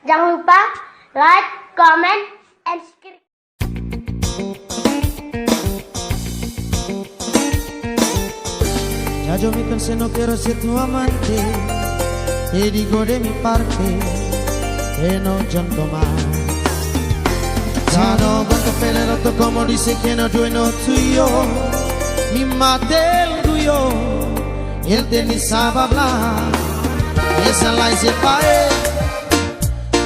Jangan lupa like, comment, and subscribe. Ya yo me cansé, no quiero ser tu amante. Te digo de mi parte que no llanto más. Ya no aguanto pelear otro como dice que no dueño tuyo. Mi mate el tuyo y él te ni sabe hablar. Esa la hice pa' él.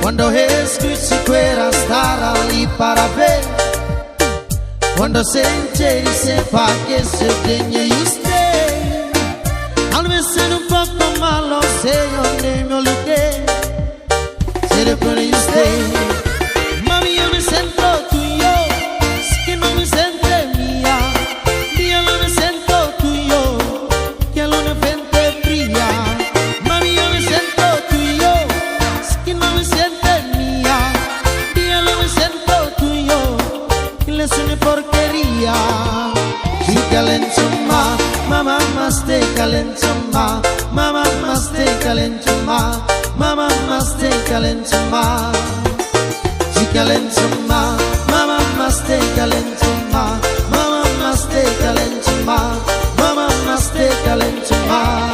Cuando escuché que era estar allí para ver. Cuando se enche y sepa que se tenía y usted. Al veces un poco malo sé yo ni me olvidé. Se le pone usted. Mami yo me siento tuyo. Es que no me siento mía. Día no me siento tuyo. Que a luna frente brilla. Mami yo me siento tuyo. Es que no me siento mía. Día no me siento tuyo. Que le suene porquería. Si calento más. Mama maste calentuma, mama maste calentuma, mama maste calentuma. Si calentuma, mama maste calentuma, mama maste calentuma, mama maste calentuma.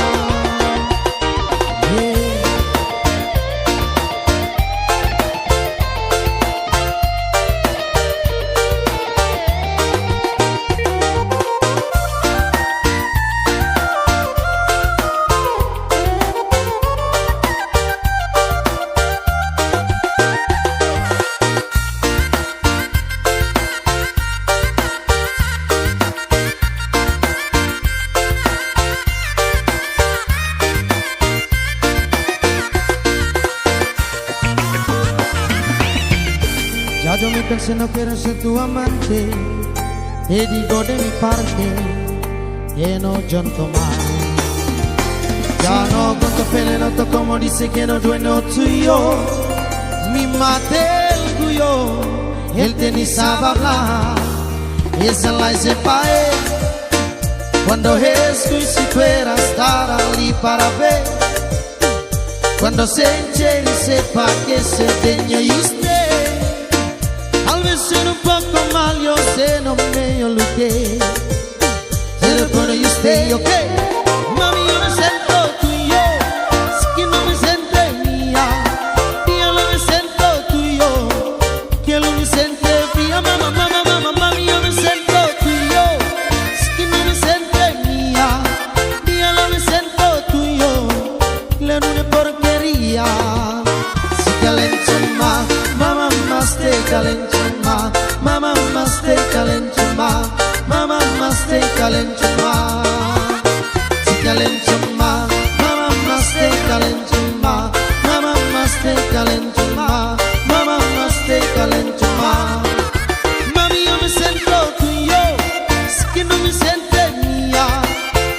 Ya yo me cansé, no quiero ser tu amante. Te digo de mi parte que no llanto más. Ya no aguanto pelear otro como dice que no dueño tuyo. Mi mate el tuyo, él te ni sabe hablar. Esa la hice pa' él. Cuando escuché que era estar allí para ver. Cuando se enche y sepa que se tenía y usted. Al veces un poco mal yo sé, no me olvidé. Se lo pone y usted, ok. Mami yo me siento tuyo. Es que no me siento mía. Y yo no me siento tuyo. Que lo me siente fría. Mamá, mamá, mamá, mami yo me siento tuyo. Es que no me siento mía. Y yo no me siento tuyo. La luna es porquería. Si calento más, mamá más te calento. Mama maste calentuma, mama maste calentuma. Si calentuma, mama maste calentuma, mama maste calentuma, mama maste calentuma. Mami yo me siento tuyo, es que no me siento mía.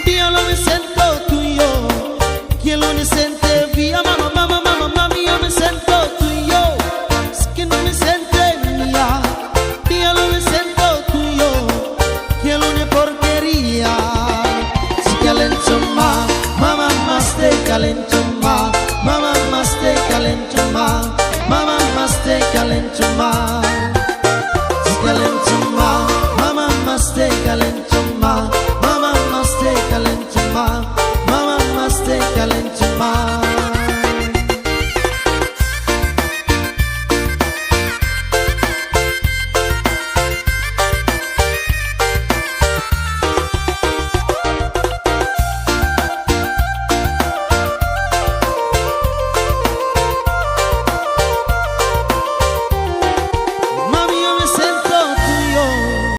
Día no me siento tuyo, que lo me siente vía. Mama, mama, mama, mami yo me siento tuyo, es que no me siento. Mama maste calentuma, mama maste calentuma, mama maste calentuma.